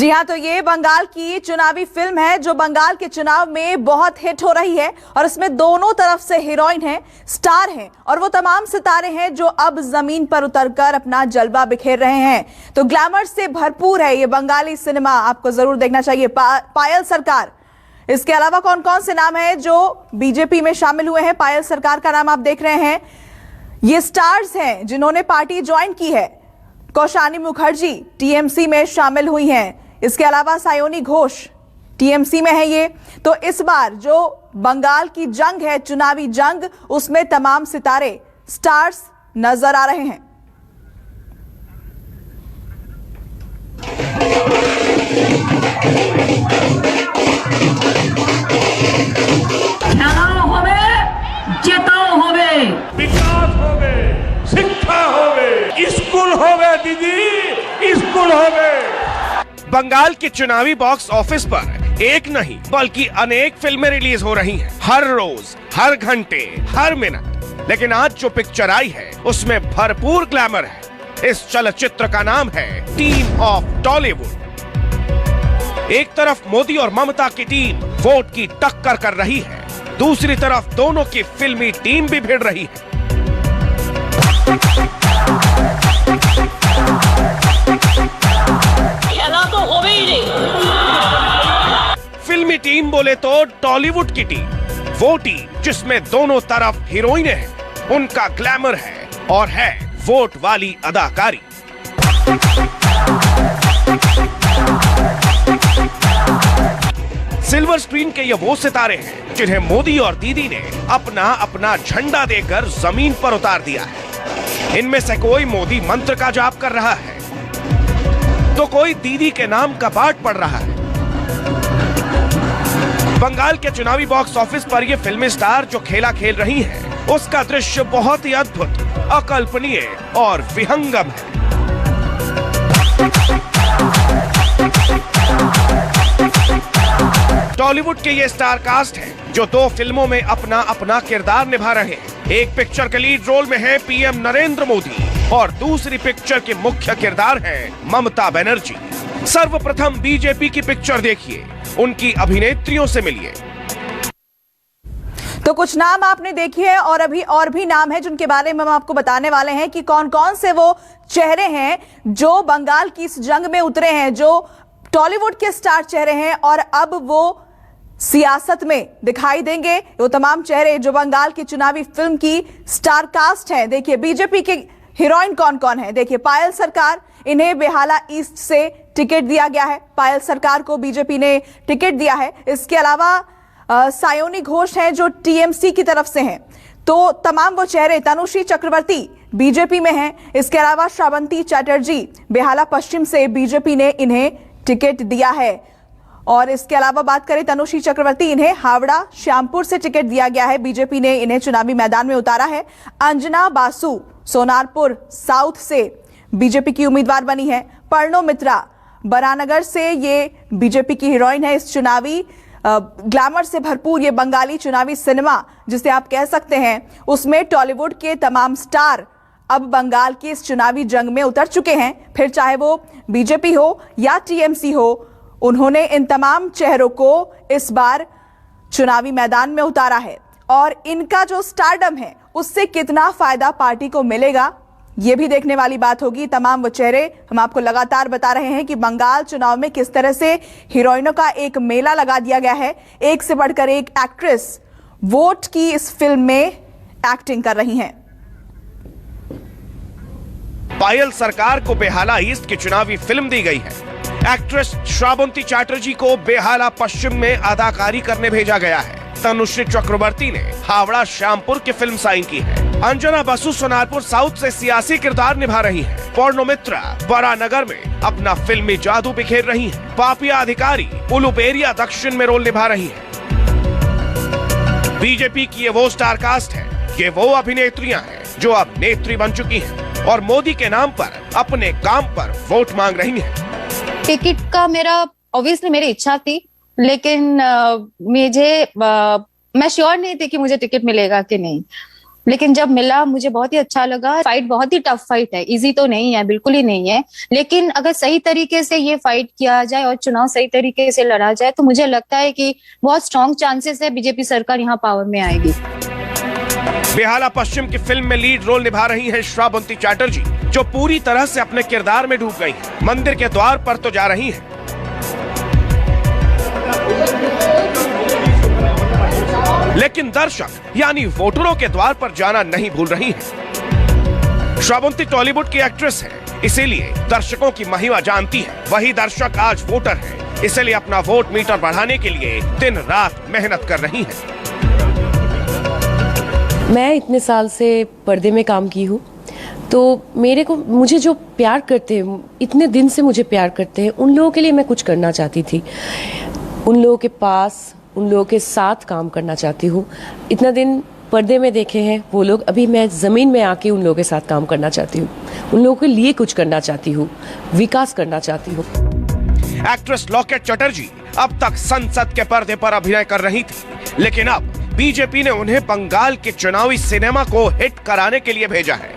जी हाँ, तो ये बंगाल की चुनावी फिल्म है जो बंगाल के चुनाव में बहुत हिट हो रही है और इसमें दोनों तरफ से हीरोइन हैं, स्टार हैं और वो तमाम सितारे हैं जो अब जमीन पर उतरकर अपना जलवा बिखेर रहे हैं। तो ग्लैमर से भरपूर है ये बंगाली सिनेमा, आपको जरूर देखना चाहिए। पायल सरकार, इसके अलावा कौन कौन से नाम है जो बीजेपी में शामिल हुए हैं? पायल सरकार का नाम आप देख रहे हैं। ये स्टार्स हैं जिन्होंने पार्टी ज्वाइन की है। कौशानी मुखर्जी टीएमसी में शामिल हुई हैं। इसके अलावा सायोनी घोष टीएमसी में है ये। तो इस बार जो बंगाल की जंग है, चुनावी जंग, उसमें तमाम सितारे, स्टार्स नजर आ रहे हैं। খেলাও হবে, জেতাও হবে, विकास होवे, शिक्षा होवे, स्कूल होवे दीदी, स्कूल होवे। बंगाल के चुनावी बॉक्स ऑफिस पर एक नहीं बल्कि अनेक फिल्में रिलीज हो रही हैं। हर रोज, हर घंटे, हर मिनट। लेकिन आज जो पिक्चर आई है उसमें भरपूर ग्लैमर है। इस चलचित्र का नाम है टीम ऑफ टॉलीवुड। एक तरफ मोदी और ममता की टीम वोट की टक्कर कर रही है, दूसरी तरफ दोनों की फिल्मी टीम भी भिड़ रही है। খেলা তো হবেই রে। फिल्मी टीम बोले तो टॉलीवुड की टीम, वो टीम जिसमें दोनों तरफ हीरोइनें हैं, उनका ग्लैमर है और है वोट वाली अदाकारी। सिल्वर स्क्रीन के ये वो सितारे हैं जिन्हें मोदी और दीदी ने अपना अपना झंडा देकर जमीन पर उतार दिया है। इनमें से कोई मोदी मंत्र का जाप कर रहा है तो कोई दीदी के नाम का पाठ पढ़ रहा है। बंगाल के चुनावी बॉक्स ऑफिस पर ये फिल्मी स्टार जो खेला खेल रही हैं, उसका दृश्य बहुत ही अद्भुत, अकल्पनीय और विहंगम है। टॉलीवुड के ये स्टार कास्ट हैं जो दो फिल्मों में अपना अपना किरदार निभा रहे हैं। एक पिक्चर के लीड रोल में है पीएम नरेंद्र मोदी और दूसरी पिक्चर के मुख्य किरदार हैं ममता बनर्जी। सर्वप्रथम बीजेपी की पिक्चर देखिए, उनकी अभिनेत्रियों से मिलिए। तो कुछ नाम आपने देखे और अभी और भी नाम है जिनके बारे में हम आपको बताने वाले हैं कि कौन कौन से वो चेहरे हैं जो बंगाल की इस जंग में उतरे हैं, जो टॉलीवुड के स्टार चेहरे हैं और अब वो सियासत में दिखाई देंगे। वो तमाम चेहरे जो बंगाल की चुनावी फिल्म की स्टार कास्ट हैं। देखिए बीजेपी के हीरोइन कौन कौन है। देखिए पायल सरकार, इन्हें बेहाला ईस्ट से टिकट दिया गया है। पायल सरकार को बीजेपी ने टिकट दिया है। इसके अलावा सायोनी घोष हैं जो टीएमसी की तरफ से हैं। तो तमाम वो चेहरे, तनुश्री चक्रवर्ती बीजेपी में हैं। इसके अलावा श्रावंती चैटर्जी बेहाला पश्चिम से बीजेपी ने इन्हें टिकट दिया है। और इसके अलावा बात करें तनुश्री चक्रवर्ती, इन्हें हावड़ा श्यामपुर से टिकट दिया गया है। बीजेपी ने इन्हें चुनावी मैदान में उतारा है। अंजना बासु सोनारपुर साउथ से बीजेपी की उम्मीदवार बनी है। पर्णो मित्रा बरानगर से ये बीजेपी की हीरोइन है। इस चुनावी ग्लैमर से भरपूर ये बंगाली चुनावी सिनेमा जिसे आप कह सकते हैं, उसमें टॉलीवुड के तमाम स्टार अब बंगाल की इस चुनावी जंग में उतर चुके हैं। फिर चाहे वो बीजेपी हो या टीएमसी हो, उन्होंने इन तमाम चेहरों को इस बार चुनावी मैदान में उतारा है। और इनका जो स्टारडम है उससे कितना फायदा पार्टी को मिलेगा, ये भी देखने वाली बात होगी। तमाम वो चेहरे हम आपको लगातार बता रहे हैं कि बंगाल चुनाव में किस तरह से हीरोइनों का एक मेला लगा दिया गया है। एक से बढ़कर एक एक्ट्रेस वोट की इस फिल्म में एक्टिंग कर रही हैं। पायल सरकार को बेहाला ईस्ट की चुनावी फिल्म दी गई है। एक्ट्रेस श्रावंती चैटर्जी को बेहाला पश्चिम में अदाकारी करने भेजा गया है। तनुश्री चक्रवर्ती ने हावड़ा श्यामपुर की फिल्म साइन की है। अंजना बासु सोनारपुर साउथ से सियासी किरदार निभा रही है। पर्णो मित्रा बरानगर में अपना फिल्मी जादू बिखेर रही है। पापिया अधिकारी उलुबेरिया दक्षिण में रोल निभा रही है। बीजेपी की ये वो स्टार कास्ट है, ये वो अभिनेत्रियां हैं जो अब नेत्री बन चुकी हैं और मोदी के नाम पर अपने काम पर वोट मांग रही हैं। टिकट का ऑब्वियसली मेरी इच्छा थी, लेकिन मैं श्योर नहीं थी कि मुझे टिकट मिलेगा कि नहीं। लेकिन जब मिला मुझे बहुत ही अच्छा लगा। फाइट बहुत ही टफ फाइट है, इजी तो नहीं है, बिल्कुल ही नहीं है, लेकिन अगर सही तरीके से ये फाइट किया जाए और चुनाव सही तरीके से लड़ा जाए तो मुझे लगता है कि बहुत स्ट्रॉन्ग चांसेस है बीजेपी सरकार यहाँ पावर में आएगी। बेहाला पश्चिम की फिल्म में लीड रोल निभा रही हैं श्रावंती चैटर्जी, जो पूरी तरह से अपने किरदार में डूब गई हैं। मंदिर के द्वार पर तो जा रही हैं, लेकिन दर्शक यानी वोटरों के द्वार पर जाना नहीं भूल रही हैं। श्रावंती टॉलीवुड की एक्ट्रेस है, इसीलिए दर्शकों की महिमा जानती है। वही दर्शक आज वोटर है, इसलिए अपना वोट मीटर बढ़ाने के लिए दिन रात मेहनत कर रही हैं। मैं इतने साल से पर्दे में काम की हूँ, तो मुझे जो प्यार करते हैं, इतने दिन से मुझे प्यार करते हैं, उन लोगों के लिए मैं कुछ करना चाहती थी। उन लोगों के पास, उन लोगों के साथ काम करना चाहती हूँ। इतना दिन पर्दे में देखे हैं वो लोग, अभी मैं जमीन में आके उन लोगों के साथ काम करना चाहती हूँ। उन लोगों के लिए कुछ करना चाहती हूँ, विकास करना चाहती हूँ। एक्ट्रेस लॉकेट चटर्जी अब तक संसद के पर्दे पर अभिनय कर रही थी, लेकिन अब बीजेपी ने उन्हें बंगाल के चुनावी सिनेमा को हिट कराने के लिए भेजा है।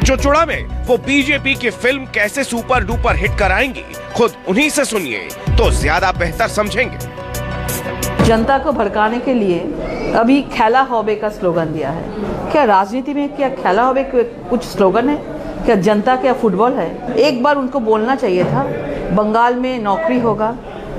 चुचुड़ा में वो बीजेपी की फिल्म कैसे सुपर डुपर हिट कराएंगी, खुद उन्हीं से सुनिए तो ज्यादा बेहतर समझेंगे। जनता को भड़काने के लिए अभी खेला होबे का स्लोगन दिया है। क्या राजनीति में क्या खेला होबे कुछ स्लोगन है? क्या जनता क्या फुटबॉल है? एक बार उनको बोलना चाहिए था, बंगाल में नौकरी होगा,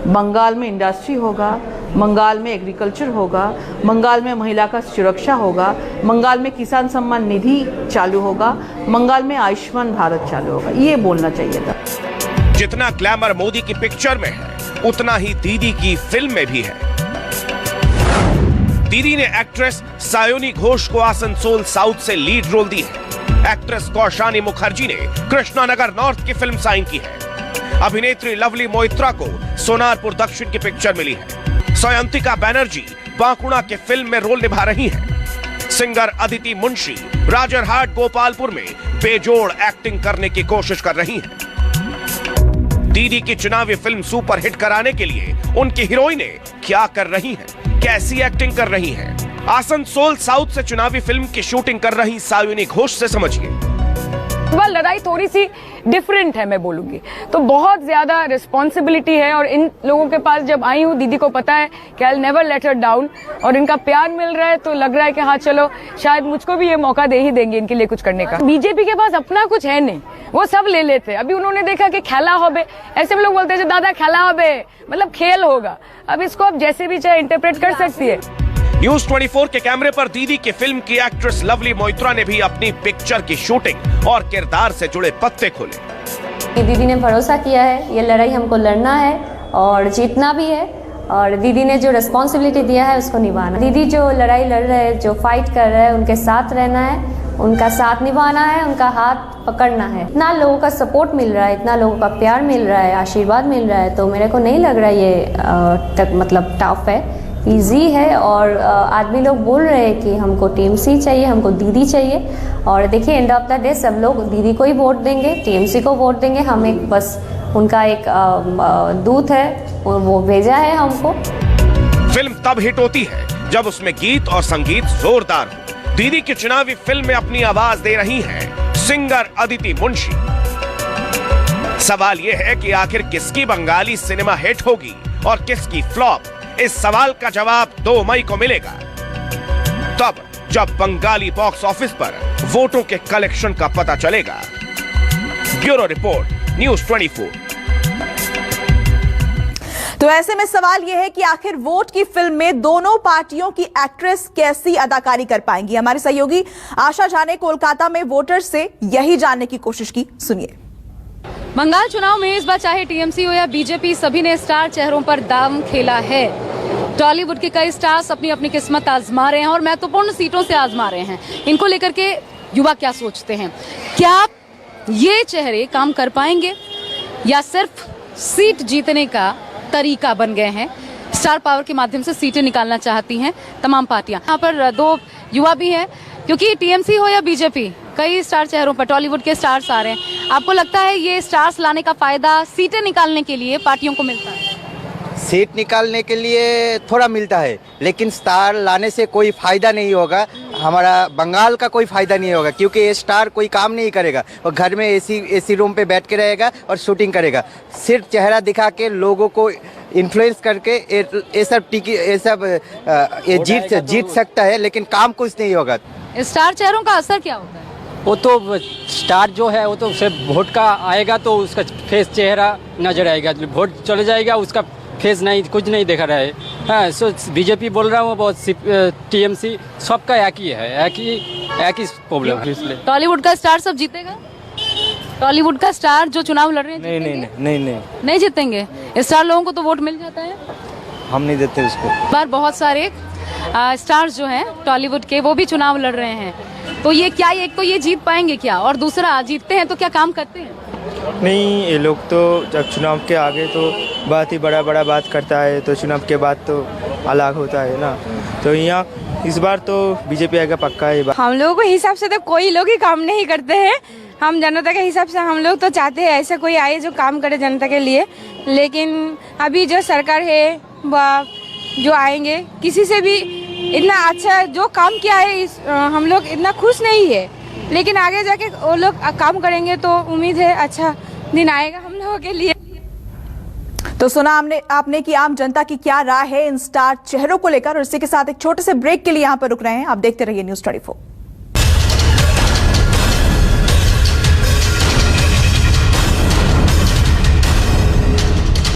बंगाल में इंडस्ट्री होगा, बंगाल में एग्रीकल्चर होगा, बंगाल में महिला का सुरक्षा होगा, बंगाल में किसान सम्मान निधि चालू होगा, बंगाल में आयुष्मान भारत चालू होगा। ये बोलना चाहिए था। जितना ग्लैमर मोदी की पिक्चर में है, उतना ही दीदी की फिल्म में भी है। दीदी ने एक्ट्रेस सायोनी घोष को आसनसोल साउथ से लीड रोल दी है। एक्ट्रेस कौशानी मुखर्जी ने कृष्णानगर नॉर्थ की फिल्म साइन की है। अभिनेत्री लवली मोइत्रा को सोनारपुर दक्षिण की पिक्चर मिली है। सयंतिका बनर्जी बांकुड़ा के फिल्म में रोल निभा रही हैं। सिंगर अदिति मुंशी राजरहाट गोपालपुर में बेजोड़ एक्टिंग करने की कोशिश कर रही हैं। दीदी की चुनावी फिल्म सुपर हिट कराने के लिए उनकी हीरोइनें क्या कर रही हैं, कैसी एक्टिंग कर रही हैं, आसनसोल साउथ से चुनावी फिल्म की शूटिंग कर रही सायोनी घोष से समझिए। वह लड़ाई थोड़ी सी डिफरेंट है, मैं बोलूंगी तो बहुत ज्यादा रिस्पॉन्सिबिलिटी है। और इन लोगों के पास जब आई हूँ, दीदी को पता है कि I never let her down, और इनका प्यार मिल रहा है तो लग रहा है कि हाँ चलो शायद मुझको भी ये मौका दे ही देंगे इनके लिए कुछ करने का। बीजेपी के पास अपना कुछ है नहीं, वो सब ले लेते। अभी उन्होंने देखा कि खेला होबे, ऐसे में लोग बोलते हैं दादा खेला होबे मतलब खेल होगा। अब इसको आप जैसे भी चाहे इंटरप्रेट कर सकती है। न्यूज 24 के कैमरे पर दीदी की फिल्म की एक्ट्रेस लवली मोइत्रा ने भी अपनी पिक्चर की शूटिंग और किरदार से जुड़े पत्ते खोले। दीदी ने भरोसा किया है, ये लड़ाई हमको लड़ना है और जीतना भी है, और दीदी ने जो रिस्पॉन्सिबिलिटी दिया है उसको निभाना। दीदी जो लड़ाई लड़ रहे हैं, जो फाइट कर रहे हैं, उनके साथ रहना है, उनका साथ निभाना है, उनका हाथ पकड़ना है। इतना लोगों का सपोर्ट मिल रहा है, इतना लोगों का प्यार मिल रहा है, आशीर्वाद मिल रहा है, तो मेरे को नहीं लग रहा ये मतलब टफ है, इजी है। और आदमी लोग बोल रहे हैं कि हमको टीएमसी चाहिए, हमको दीदी चाहिए। और देखिए एंड ऑफ द डे सब लोग दीदी को ही वोट देंगे, टीएमसी को वोट देंगे। हम एक बस उनका एक दूत है, वो भेजा है हमको। फिल्म तब हिट होती है जब उसमें गीत और संगीत जोरदार हो। दीदी की चुनावी फिल्म में अपनी आवाज दे रही हैं सिंगर अदिति मुंशी। सवाल यह है कि आखिर किसकी बंगाली सिनेमा हिट होगी और किसकी फ्लॉप। इस सवाल का जवाब 2 मई को मिलेगा, तब जब बंगाली बॉक्स ऑफिस पर वोटों के कलेक्शन का पता चलेगा। Bureau report, news 24। तो ऐसे में सवाल यह है कि आखिर वोट की फिल्म में दोनों पार्टियों की एक्ट्रेस कैसी अदाकारी कर पाएंगी। हमारी सहयोगी आशा झा ने कोलकाता में वोटर्स से यही जानने की कोशिश की, सुनिए। बंगाल चुनाव में इस बार चाहे टीएमसी हो या बीजेपी, सभी ने स्टार चेहरों पर दांव खेला है। टॉलीवुड के कई स्टार्स अपनी अपनी किस्मत आजमा रहे हैं और महत्वपूर्ण सीटों से आजमा रहे हैं। इनको लेकर के युवा क्या सोचते हैं? क्या ये चेहरे काम कर पाएंगे या सिर्फ सीट जीतने का तरीका बन गए हैं? स्टार पावर के माध्यम से सीटें निकालना चाहती हैं तमाम पार्टियां। यहाँ पर 2 युवा भी हैं, क्योंकि टीएमसी हो या बीजेपी, कई स्टार चेहरों पर टॉलीवुड के स्टार्स आ रहे हैं। आपको लगता है ये स्टार्स लाने का फायदा सीटें निकालने के लिए पार्टियों को मिलता है? सीट निकालने के लिए थोड़ा मिलता है, लेकिन स्टार लाने से कोई फ़ायदा नहीं होगा। हमारा बंगाल का कोई फ़ायदा नहीं होगा, क्योंकि ये स्टार कोई काम नहीं करेगा और घर में एसी रूम पे बैठ के रहेगा और शूटिंग करेगा। सिर्फ चेहरा दिखा के लोगों को इन्फ्लुएंस करके ये सब जीत सकता है, लेकिन काम कुछ नहीं होगा। स्टार चेहरों का असर क्या होता है? वो तो स्टार जो है वो तो सिर्फ वोट का आएगा तो उसका फेस चेहरा नजर आएगा, वोट चले जाएगा उसका फेस नहीं, कुछ नहीं देखा रहा है। हाँ, सो बीजेपी बोल रहा हूँ, बहुत टीएमसी सबका एक ही प्रॉब्लम है। इसलिए टॉलीवुड का स्टार सब जीतेगा? टॉलीवुड का स्टार जो चुनाव लड़ रहे हैं नहीं जीतेंगे। स्टार लोगों को तो वोट मिल जाता है, हम नहीं देते उसको। बार बहुत सारे स्टार्स जो हैं टॉलीवुड के वो भी चुनाव लड़ रहे हैं, तो ये क्या, एक तो ये जीत पाएंगे क्या, और दूसरा जीतते हैं तो क्या काम करते हैं? नहीं, ये लोग तो जब चुनाव के आगे तो बहुत ही बड़ा बात करता है, तो चुनाव के बाद तो अलग होता है ना। तो यहाँ इस बार तो बीजेपी आएगा पक्का है। हम लोगों के हिसाब से तो कोई लोग ही काम नहीं करते हैं। हम जनता के हिसाब से हम लोग तो चाहते हैं ऐसा कोई आए जो काम करे जनता के लिए, लेकिन अभी जो सरकार है जो आएंगे किसी से भी इतना अच्छा जो काम किया है हम लोग इतना खुश नहीं है, लेकिन आगे जाके वो लोग काम करेंगे तो उम्मीद है अच्छा दिन आएगा हम लोगों के लिए। तो सुना आपने कि आम जनता की क्या राय है इन स्टार चेहरों को लेकर, और इसी के साथ एक छोटे से ब्रेक के लिए यहाँ पर रुक रहे हैं। आप देखते रहिए न्यूज़ 24।